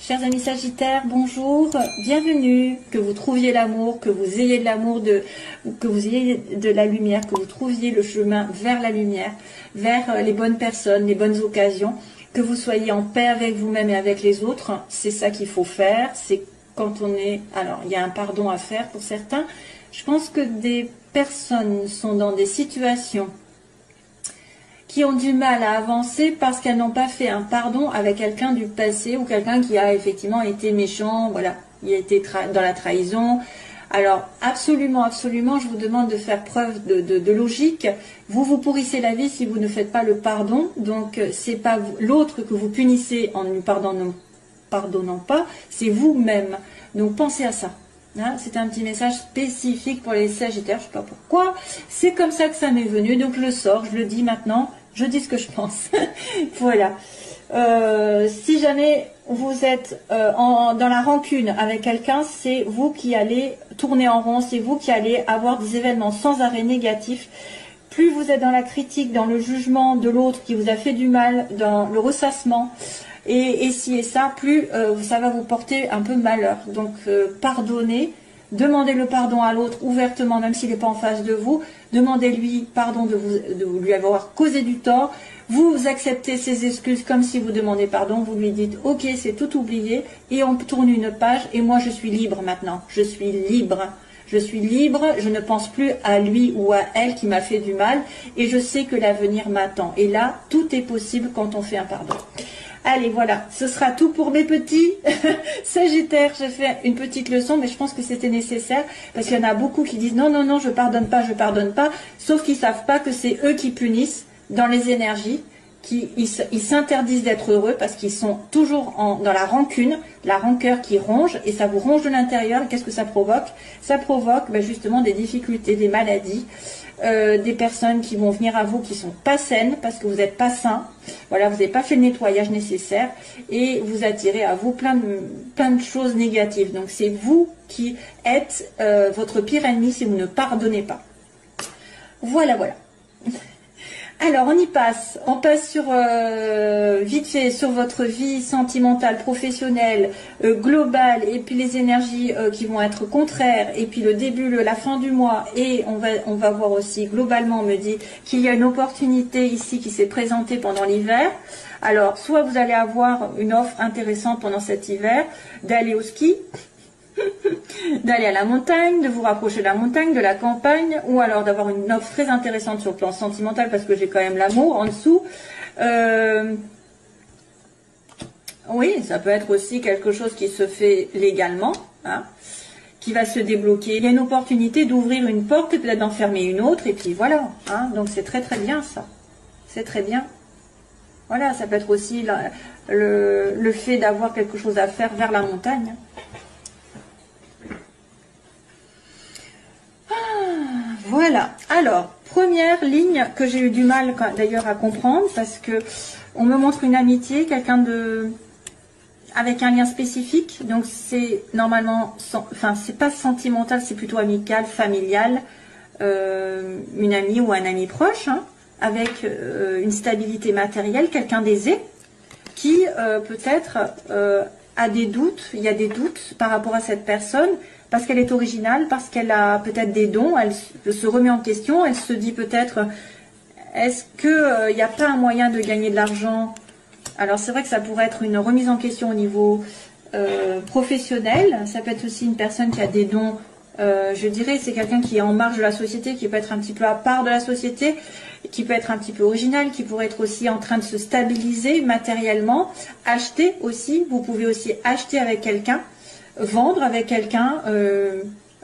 Chers amis Sagittaires, bonjour, bienvenue, que vous trouviez l'amour, que vous ayez de l'amour, que vous ayez de la lumière, que vous trouviez le chemin vers la lumière, vers les bonnes personnes, les bonnes occasions, que vous soyez en paix avec vous-même et avec les autres. C'est ça qu'il faut faire, c'est quand on est... Alors, il y a un pardon à faire pour certains. Je pense que des personnes sont dans des situations qui ont du mal à avancer parce qu'elles n'ont pas fait un pardon avec quelqu'un du passé ou quelqu'un qui a effectivement été méchant, voilà, il a été dans la trahison. Alors, absolument, absolument, je vous demande de faire preuve de logique. Vous pourrissez la vie si vous ne faites pas le pardon. Donc, c'est pas l'autre que vous punissez en ne lui pardonnant pas, c'est vous-même. Donc, pensez à ça. Hein, c'est un petit message spécifique pour les Sagittaires, je ne sais pas pourquoi. C'est comme ça que ça m'est venu, donc je le sors, je le dis maintenant, je dis ce que je pense. Voilà. Si jamais vous êtes dans la rancune avec quelqu'un, c'est vous qui allez tourner en rond, c'est vous qui allez avoir des événements sans arrêt négatifs. Plus vous êtes dans la critique, dans le jugement de l'autre qui vous a fait du mal, dans le ressassement, et ci et ça, plus ça va vous porter un peu malheur. Donc pardonnez, demandez le pardon à l'autre ouvertement, même s'il n'est pas en face de vous. Demandez-lui pardon de lui avoir causé du tort. Vous acceptez ses excuses comme si vous demandez pardon. Vous lui dites ok, c'est tout oublié, et on tourne une page. Et moi, je suis libre maintenant. Je suis libre. Je suis libre, je ne pense plus à lui ou à elle qui m'a fait du mal, et je sais que l'avenir m'attend. Et là, tout est possible quand on fait un pardon. Allez, voilà, ce sera tout pour mes petits Sagittaires. J'ai fait une petite leçon, mais je pense que c'était nécessaire, parce qu'il y en a beaucoup qui disent non, non, non, je pardonne pas, sauf qu'ils savent pas que c'est eux qui punissent dans les énergies, ils s'interdisent d'être heureux parce qu'ils sont toujours dans la rancune, la rancœur qui ronge, et ça vous ronge de l'intérieur. Qu'est-ce que ça provoque? Ça provoque justement des difficultés, des maladies, des personnes qui vont venir à vous qui sont pas saines parce que vous n'êtes pas sain. Voilà, vous n'avez pas fait le nettoyage nécessaire, et vous attirez à vous plein de choses négatives. Donc c'est vous qui êtes votre pire ennemi si vous ne pardonnez pas. Voilà, voilà. Alors, on passe sur, vite fait, sur votre vie sentimentale, professionnelle, globale, et puis les énergies qui vont être contraires, et puis le début, la fin du mois, et on va voir aussi, globalement, on me dit qu'il y a une opportunité ici qui s'est présentée pendant l'hiver. Alors, soit vous allez avoir une offre intéressante pendant cet hiver, d'aller au ski, d'aller à la montagne, de vous rapprocher de la montagne, de la campagne, ou alors d'avoir une offre très intéressante sur le plan sentimental, parce que j'ai quand même l'amour en dessous. Oui, ça peut être aussi quelque chose qui se fait légalement, hein, qui va se débloquer. Il y a une opportunité d'ouvrir une porte et peut-être d'en fermer une autre, et puis voilà. Hein, donc c'est très très bien ça. C'est très bien. Voilà, ça peut être aussi le fait d'avoir quelque chose à faire vers la montagne. Voilà, alors, première ligne que j'ai eu du mal d'ailleurs à comprendre, parce que on me montre une amitié, quelqu'un avec un lien spécifique, donc c'est normalement, enfin c'est pas sentimental, c'est plutôt amical, familial, une amie ou un ami proche, hein, avec une stabilité matérielle, quelqu'un d'aisé, qui peut-être a des doutes, il y a des doutes par rapport à cette personne, parce qu'elle est originale, parce qu'elle a peut-être des dons, elle se remet en question, elle se dit peut-être, est-ce qu'il n'y a pas un moyen de gagner de l'argent? Alors c'est vrai que ça pourrait être une remise en question au niveau professionnel, ça peut être aussi une personne qui a des dons, je dirais, c'est quelqu'un qui est en marge de la société, qui peut être un petit peu à part de la société, qui peut être un petit peu original, qui pourrait être aussi en train de se stabiliser matériellement, acheter aussi, vous pouvez aussi acheter avec quelqu'un, vendre avec quelqu'un.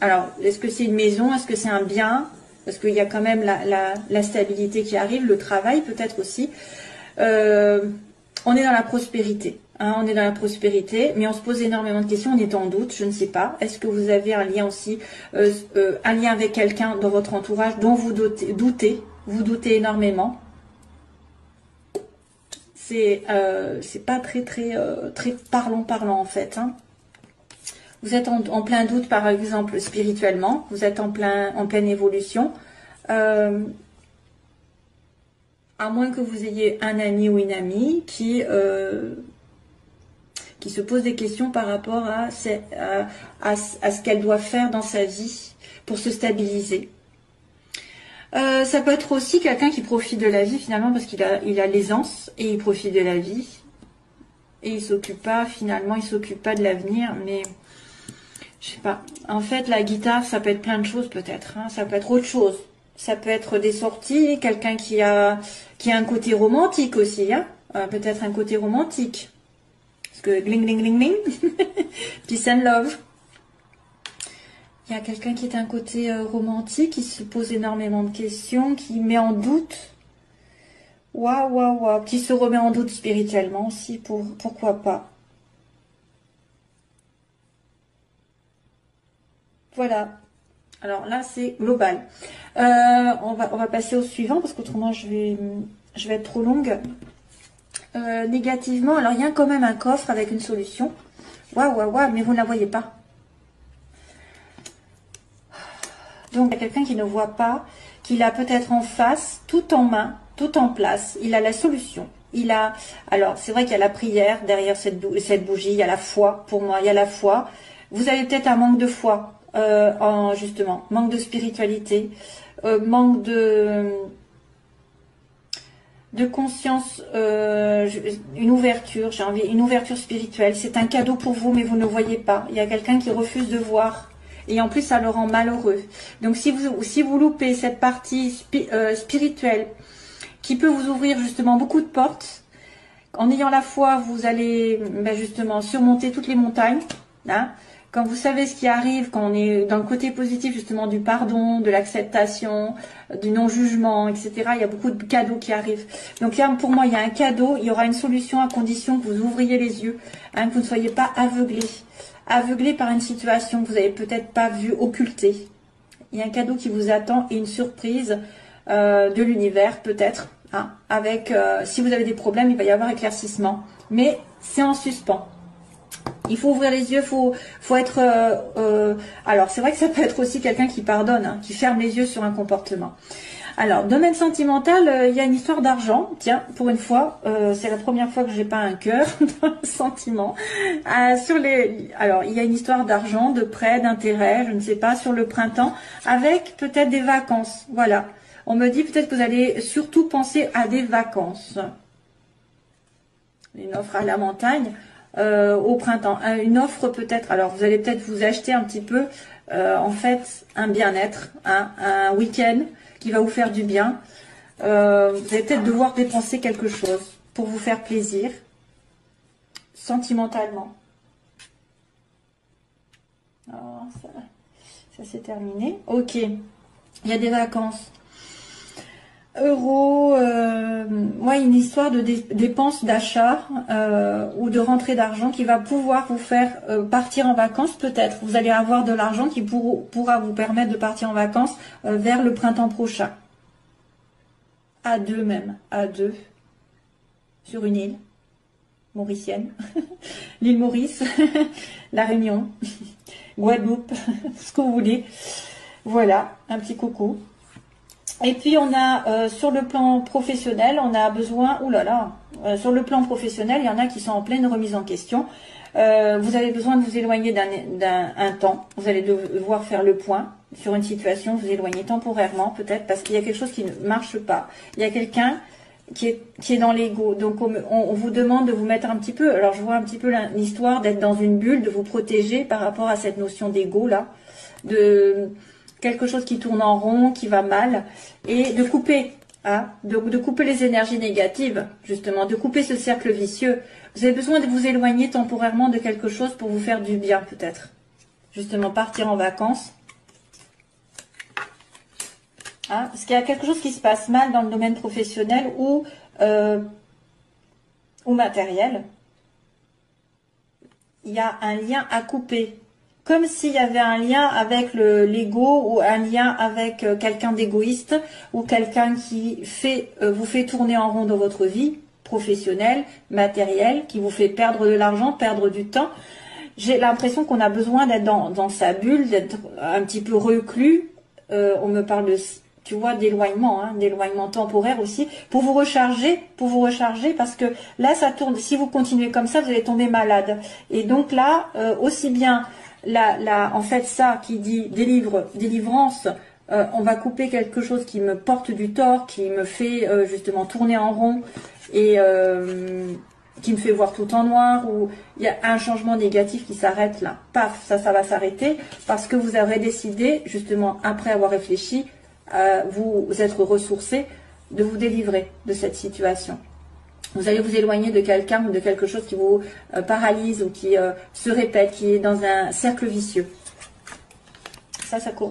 Alors, est-ce que c'est une maison? Est-ce que c'est un bien? Parce qu'il y a quand même la stabilité qui arrive, le travail peut-être aussi. On est dans la prospérité. Hein, on est dans la prospérité, mais on se pose énormément de questions, on est en doute, je ne sais pas. Est-ce que vous avez un lien aussi, un lien avec quelqu'un dans votre entourage dont vous vous doutez énormément? C'est pas très parlant en fait. Hein. Vous êtes en plein doute, par exemple, spirituellement. Vous êtes en pleine évolution. À moins que vous ayez un ami ou une amie qui qui se pose des questions par rapport à ce qu'elle doit faire dans sa vie pour se stabiliser. Ça peut être aussi quelqu'un qui profite de la vie finalement parce qu'il a l'aisance et il profite de la vie et il s'occupe pas de l'avenir, mais je sais pas. En fait, la guitare, ça peut être plein de choses peut-être, hein. Ça peut être autre chose. Ça peut être des sorties, quelqu'un qui a un côté romantique aussi, hein. Peut-être un côté romantique. Parce que gling gling gling gling, peace and love. Il y a quelqu'un qui est un côté romantique, qui se pose énormément de questions, qui met en doute. Waouh, waouh, waouh. Qui se remet en doute spirituellement aussi, pourquoi pas. Voilà. Alors là, c'est global. On va passer au suivant, parce qu'autrement, je vais être trop longue. Négativement, alors il y a quand même un coffre avec une solution. Waouh, waouh, waouh, mais vous ne la voyez pas. Donc, il y a quelqu'un qui ne voit pas, qu'il a peut-être en face, tout en main, tout en place. Il a la solution. Alors, c'est vrai qu'il y a la prière derrière cette bougie, il y a la foi, pour moi, il y a la foi. Vous avez peut-être un manque de foi, justement, manque de spiritualité, manque de conscience, une ouverture, une ouverture spirituelle. C'est un cadeau pour vous, mais vous ne le voyez pas. Il y a quelqu'un qui refuse de voir. Et en plus, ça le rend malheureux. Donc, si vous loupez cette partie spirituelle qui peut vous ouvrir justement beaucoup de portes, en ayant la foi, vous allez justement surmonter toutes les montagnes. Hein. Quand vous savez ce qui arrive, quand on est dans le côté positif justement du pardon, de l'acceptation, du non-jugement, etc., il y a beaucoup de cadeaux qui arrivent. Donc là, pour moi, il y a un cadeau, il y aura une solution à condition que vous ouvriez les yeux, hein, que vous ne soyez pas aveuglé par une situation que vous n'avez peut-être pas vue, occultée. Il y a un cadeau qui vous attend et une surprise de l'univers peut-être. Hein, si vous avez des problèmes, il va y avoir éclaircissement. Mais c'est en suspens. Il faut ouvrir les yeux, faut être... alors, c'est vrai que ça peut être aussi quelqu'un qui pardonne, hein, qui ferme les yeux sur un comportement. Alors, domaine sentimental, il y a une histoire d'argent. Tiens, pour une fois, c'est la première fois que j'ai pas un cœur dans le sentiment. Alors, il y a une histoire d'argent, de prêt, d'intérêt, je ne sais pas, sur le printemps, avec peut-être des vacances. Voilà. On me dit peut-être que vous allez surtout penser à des vacances. Une offre à la montagne. Au printemps, une offre peut-être, alors vous allez peut-être vous acheter un petit peu en fait un bien-être, un week-end qui va vous faire du bien. Vous allez peut-être devoir dépenser quelque chose pour vous faire plaisir sentimentalement. Alors, ça c'est terminé. Ok, il y a des vacances. Euros, ouais, une histoire de dépenses d'achat ou de rentrée d'argent qui va pouvoir vous faire partir en vacances peut-être. Vous allez avoir de l'argent qui pourra vous permettre de partir en vacances vers le printemps prochain. À deux même, à deux, sur une île mauricienne, l'île Maurice, la Réunion, Guadeloupe, ce que vous voulez. Voilà, un petit coucou. Et puis on a sur le plan professionnel, on a besoin, sur le plan professionnel, il y en a qui sont en pleine remise en question. Vous avez besoin de vous éloigner d'un temps. Vous allez devoir faire le point sur une situation, vous éloigner temporairement peut-être parce qu'il y a quelque chose qui ne marche pas. Il y a quelqu'un qui est dans l'ego. Donc on vous demande de vous mettre un petit peu. Alors je vois un petit peu l'histoire d'être dans une bulle, de vous protéger par rapport à cette notion d'ego là, de quelque chose qui tourne en rond, qui va mal, et de couper, hein, de couper les énergies négatives, justement, de couper ce cercle vicieux. Vous avez besoin de vous éloigner temporairement de quelque chose pour vous faire du bien, peut-être. Justement, partir en vacances. Hein, parce qu'il y a quelque chose qui se passe mal dans le domaine professionnel ou matériel. Il y a un lien à couper. Comme s'il y avait un lien avec l'ego ou un lien avec quelqu'un d'égoïste ou quelqu'un qui vous fait tourner en rond dans votre vie professionnelle, matérielle, qui vous fait perdre de l'argent, perdre du temps. J'ai l'impression qu'on a besoin d'être dans sa bulle, d'être un petit peu reclus. On me parle tu vois, d'éloignement, hein, d'éloignement temporaire aussi, pour vous recharger, parce que là, ça tourne. Si vous continuez comme ça, vous allez tomber malade. Et donc là, aussi bien, en fait, ça qui dit délivrance, on va couper quelque chose qui me porte du tort, qui me fait justement tourner en rond et qui me fait voir tout en noir, ou il y a un changement négatif qui s'arrête là. Paf, ça va s'arrêter parce que vous aurez décidé, justement, après avoir réfléchi, vous être ressourcé, de vous délivrer de cette situation. Vous allez vous éloigner de quelqu'un ou de quelque chose qui vous paralyse ou qui se répète, qui est dans un cercle vicieux.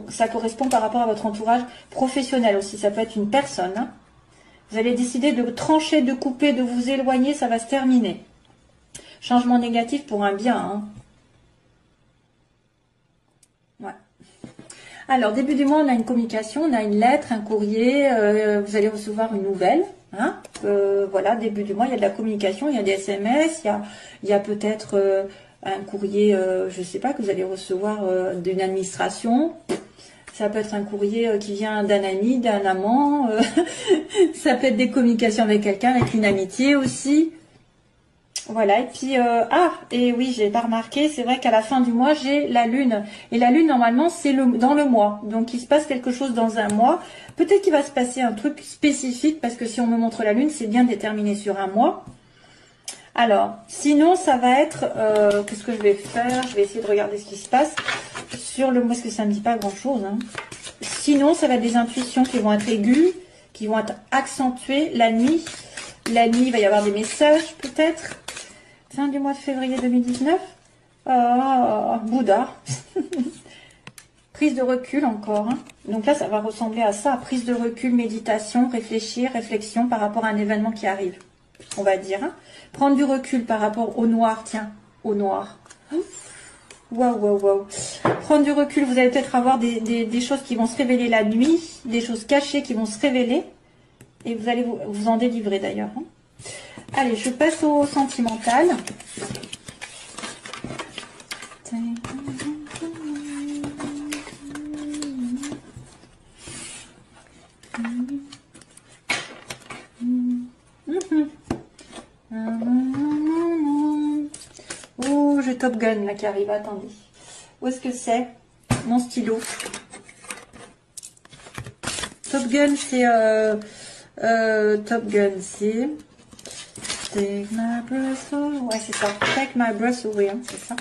Ça correspond par rapport à votre entourage professionnel aussi. Ça peut être une personne. Hein. Vous allez décider de trancher, de couper, de vous éloigner, ça va se terminer. Changement négatif pour un bien. Hein. Ouais. Alors, début du mois, on a une communication, on a une lettre, un courrier, vous allez recevoir une nouvelle. Hein. Voilà, début du mois, il y a de la communication, il y a des SMS, il y a peut-être un courrier, je ne sais pas, que vous allez recevoir d'une administration. Ça peut être un courrier qui vient d'un ami, d'un amant. Ça peut être des communications avec quelqu'un, avec une amitié aussi. Voilà, et puis, et oui, j'ai pas remarqué, c'est vrai qu'à la fin du mois, j'ai la lune. Et la lune, normalement, c'est dans le mois. Donc, il se passe quelque chose dans un mois. Peut-être qu'il va se passer un truc spécifique, parce que si on me montre la lune, c'est bien déterminé sur un mois. Alors, sinon, ça va être, qu'est-ce que je vais faire? Je vais essayer de regarder ce qui se passe sur le mois, parce que ça ne me dit pas grand-chose. Hein. Sinon, ça va être des intuitions qui vont être aiguës, qui vont être accentuées la nuit. La nuit, il va y avoir des messages, peut-être. Fin du mois de février 2019. Bouddha. Prise de recul encore. Hein. Donc là, ça va ressembler à ça. Prise de recul, méditation, réfléchir, réflexion par rapport à un événement qui arrive. On va dire. Hein. Prendre du recul par rapport au noir. Tiens, au noir. Waouh, waouh, waouh. Prendre du recul, vous allez peut-être avoir des choses qui vont se révéler la nuit. Des choses cachées qui vont se révéler. Et vous allez vous en délivrer d'ailleurs. Hein. Allez, je passe au sentimental. Oh, j'ai Top Gun là qui arrive, attendez. Où est-ce que c'est? Mon stylo. Top Gun, c'est... Top Gun, c'est... Take my breath away. Ouais, c'est ça. Take my breath away, hein, c'est ça.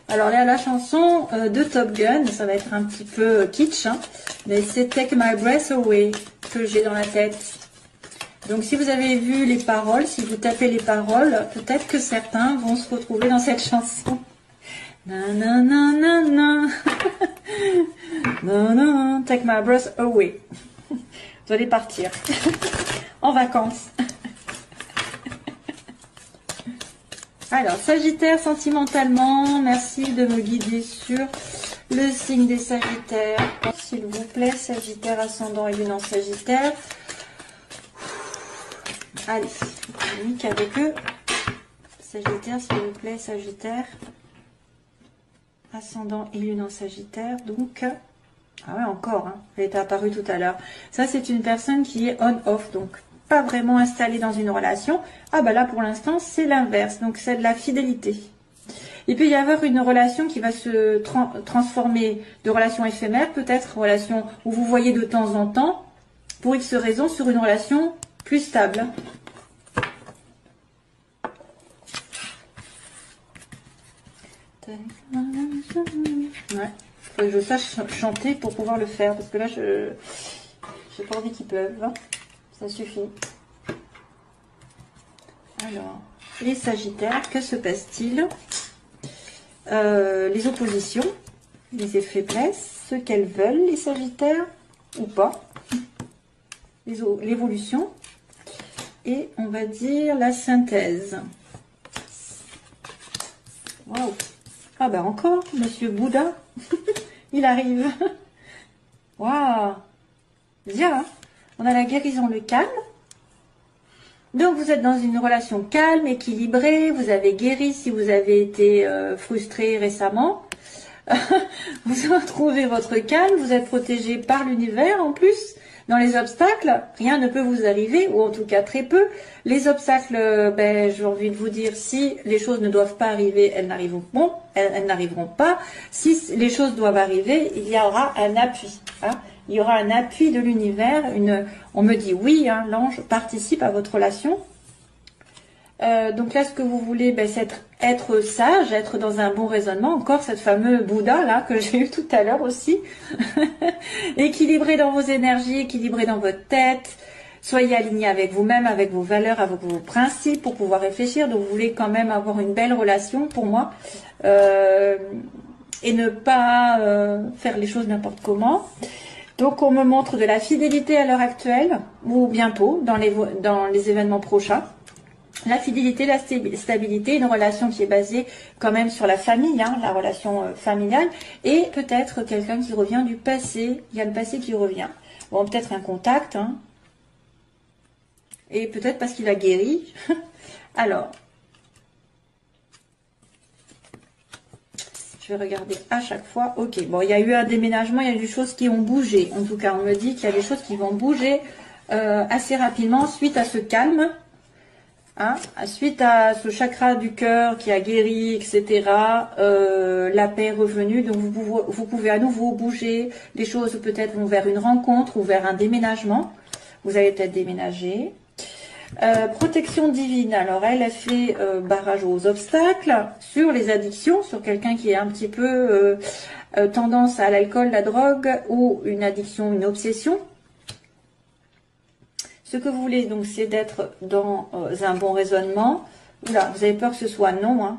Alors là, la chanson de Top Gun, ça va être un petit peu kitsch, hein, mais c'est Take my breath away que j'ai dans la tête. Donc si vous avez vu les paroles, si vous tapez les paroles, peut-être que certains vont se retrouver dans cette chanson. Nanana. Non, take my breath away. Vous allez partir en vacances. Alors, Sagittaire, sentimentalement, merci de me guider sur le signe des Sagittaires. S'il vous plaît, Sagittaire, ascendant et lune en Sagittaire. Allez, on communique avec eux. Sagittaire, s'il vous plaît, Sagittaire. Ascendant et lune en Sagittaire. Donc, ah ouais, encore, hein, elle était apparue tout à l'heure. Ça, c'est une personne qui est on-off, donc pas vraiment installée dans une relation. Ah bah là, pour l'instant, c'est l'inverse. Donc, c'est de la fidélité. Il peut y avoir une relation qui va se transformer de relation éphémère, peut-être relation où vous voyez de temps en temps, pour X raisons, sur une relation plus stable. Ouais. Faut que je sache chanter pour pouvoir le faire, parce que là, j'ai pas envie qu'il pleuve. Hein. Ça suffit. Alors, les Sagittaires, que se passe-t-il? Les oppositions, les faiblesses, ce qu'elles veulent, les Sagittaires, ou pas. L'évolution. Et on va dire la synthèse. Waouh! Ah ben encore, Monsieur Bouddha, il arrive. Waouh! Bien, on a la guérison, le calme. Donc vous êtes dans une relation calme, équilibrée, vous avez guéri si vous avez été frustré récemment. Vous retrouvez votre calme, vous êtes protégé par l'univers en plus. Dans les obstacles, rien ne peut vous arriver, ou en tout cas très peu. Les obstacles, j'ai envie de vous dire, si les choses ne doivent pas arriver, elles n'arriveront pas. Si les choses doivent arriver, il y aura un appui. Hein. Il y aura un appui de l'univers. On me dit oui, hein, l'ange participe à votre relation. Donc là, ce que vous voulez, c'est être sage, être dans un bon raisonnement. Encore cette fameuse Bouddha là que j'ai eu tout à l'heure aussi. Équilibré dans vos énergies, équilibré dans votre tête. Soyez aligné avec vous-même, avec vos valeurs, avec vos principes pour pouvoir réfléchir. Donc vous voulez quand même avoir une belle relation pour moi. Et ne pas faire les choses n'importe comment. Donc on me montre de la fidélité à l'heure actuelle, ou bientôt, dans les événements prochains. La fidélité, la stabilité, une relation qui est basée quand même sur la famille, hein, la relation familiale, et peut-être quelqu'un qui revient du passé. Il y a le passé qui revient. Bon, peut-être un contact, hein, et peut-être parce qu'il a guéri. Alors, je vais regarder à chaque fois. Ok, bon, il y a eu un déménagement, il y a eu des choses qui ont bougé. En tout cas, on me dit qu'il y a des choses qui vont bouger assez rapidement suite à ce calme. Hein, suite à ce chakra du cœur qui a guéri, etc., la paix est revenue, donc vous pouvez à nouveau bouger, les choses peut-être vont vers une rencontre ou vers un déménagement, vous allez peut-être déménager. Protection divine, alors elle a fait barrage aux obstacles, sur les addictions, sur quelqu'un qui est un petit peu tendance à l'alcool, la drogue, ou une addiction, une obsession. Ce que vous voulez, donc, c'est d'être dans un bon raisonnement. Oula, vous avez peur que ce soit non, hein.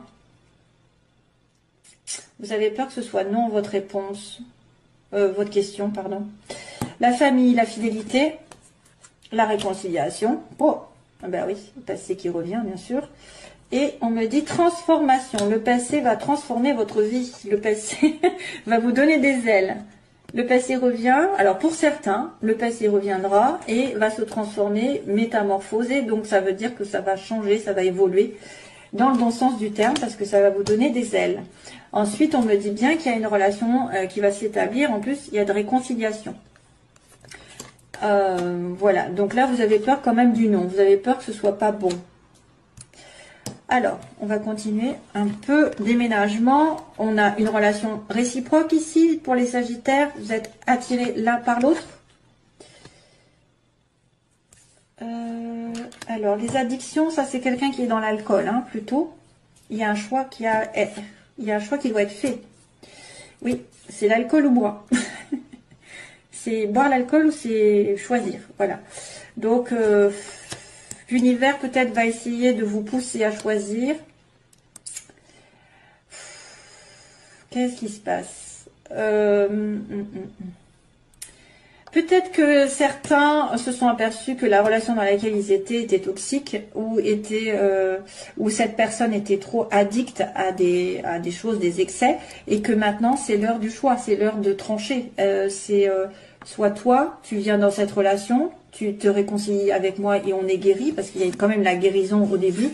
Vous avez peur que ce soit non, votre réponse, votre question, pardon. La famille, la fidélité, la réconciliation. Oh, ben oui, le passé qui revient, bien sûr. Et on me dit transformation. Le passé va transformer votre vie. Le passé va vous donner des ailes. Le passé revient, alors pour certains, le passé reviendra et va se transformer, métamorphoser, donc ça veut dire que ça va changer, ça va évoluer dans le bon sens du terme parce que ça va vous donner des ailes. Ensuite, on me dit bien qu'il y a une relation qui va s'établir, en plus il y a de réconciliation. Voilà, donc là vous avez peur quand même du non, vous avez peur que ce soit pas bon. Alors, on va continuer un peu. Déménagement, on a une relation réciproque ici pour les Sagittaires. Vous êtes attirés l'un par l'autre. Alors, les addictions, ça c'est quelqu'un qui est dans l'alcool, hein, plutôt. Il y a un choix qui doit être fait. Oui, c'est l'alcool ou boire. C'est boire l'alcool ou c'est choisir. Voilà. Donc, l'univers peut-être va essayer de vous pousser à choisir. Qu'est-ce qui se passe? Peut-être que certains se sont aperçus que la relation dans laquelle ils étaient était toxique ou cette personne était trop addicte à des choses, des excès, et que maintenant c'est l'heure du choix, c'est l'heure de trancher. Soit toi, tu viens dans cette relation, tu te réconcilies avec moi et on est guéri, parce qu'il y a quand même la guérison au début,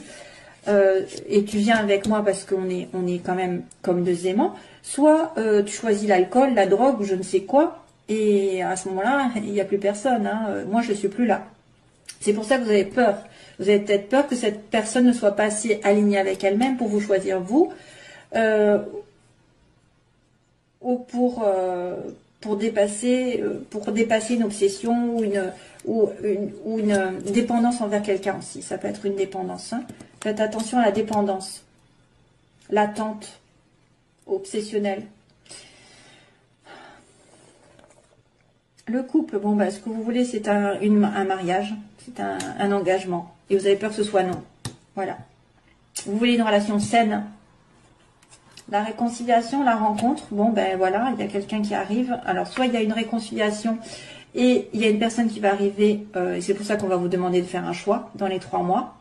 et tu viens avec moi parce qu'on est quand même comme deux aimants, soit tu choisis l'alcool, la drogue ou je ne sais quoi, et à ce moment-là, il n'y a plus personne, hein. Moi je ne suis plus là. C'est pour ça que vous avez peur. Vous avez peut-être peur que cette personne ne soit pas assez alignée avec elle-même pour vous choisir vous, ou pour dépasser une obsession ou une dépendance envers quelqu'un aussi. Ça peut être une dépendance. Hein. Faites attention à la dépendance, l'attente, obsessionnelle. Le couple, bon, ce que vous voulez, c'est un mariage, c'est un engagement. Et vous avez peur que ce soit non. Voilà. Vous voulez une relation saine. La réconciliation, la rencontre, bon voilà, il y a quelqu'un qui arrive. Alors soit il y a une réconciliation et il y a une personne qui va arriver, et c'est pour ça qu'on va vous demander de faire un choix dans les 3 mois.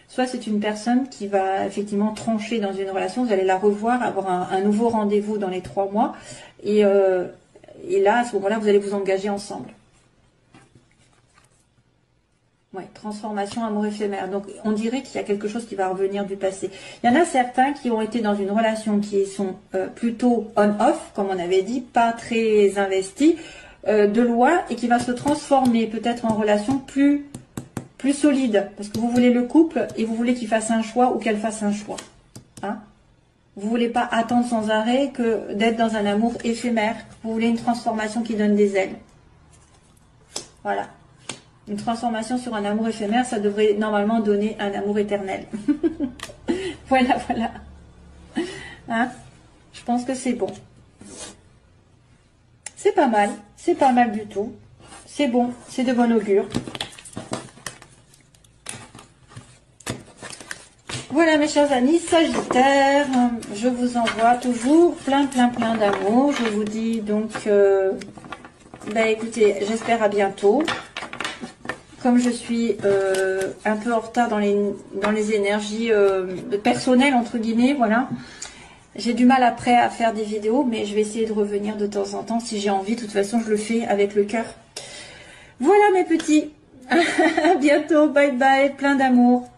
Soit c'est une personne qui va effectivement trancher dans une relation, vous allez la revoir, avoir un nouveau rendez-vous dans les 3 mois. Et là, à ce moment-là, vous allez vous engager ensemble. Ouais, transformation, amour éphémère. Donc, on dirait qu'il y a quelque chose qui va revenir du passé. Il y en a certains qui ont été dans une relation qui sont plutôt on-off, comme on avait dit, pas très investis. de loin et qui va se transformer peut-être en relation plus solide. Parce que vous voulez le couple et vous voulez qu'il fasse un choix ou qu'elle fasse un choix. Hein? Vous voulez pas attendre sans arrêt que d'être dans un amour éphémère. Vous voulez une transformation qui donne des ailes. Voilà. Une transformation sur un amour éphémère, ça devrait normalement donner un amour éternel. Voilà, voilà. Hein? Je pense que c'est bon. C'est pas mal du tout. C'est bon, c'est de bon augure. Voilà mes chers amis Sagittaire, je vous envoie toujours plein d'amour. Je vous dis donc, écoutez, j'espère à bientôt. Comme je suis un peu en retard dans les énergies personnelles, entre guillemets, voilà. J'ai du mal après à faire des vidéos, mais je vais essayer de revenir de temps en temps si j'ai envie. De toute façon, je le fais avec le cœur. Voilà mes petits. À bientôt, bye bye, plein d'amour.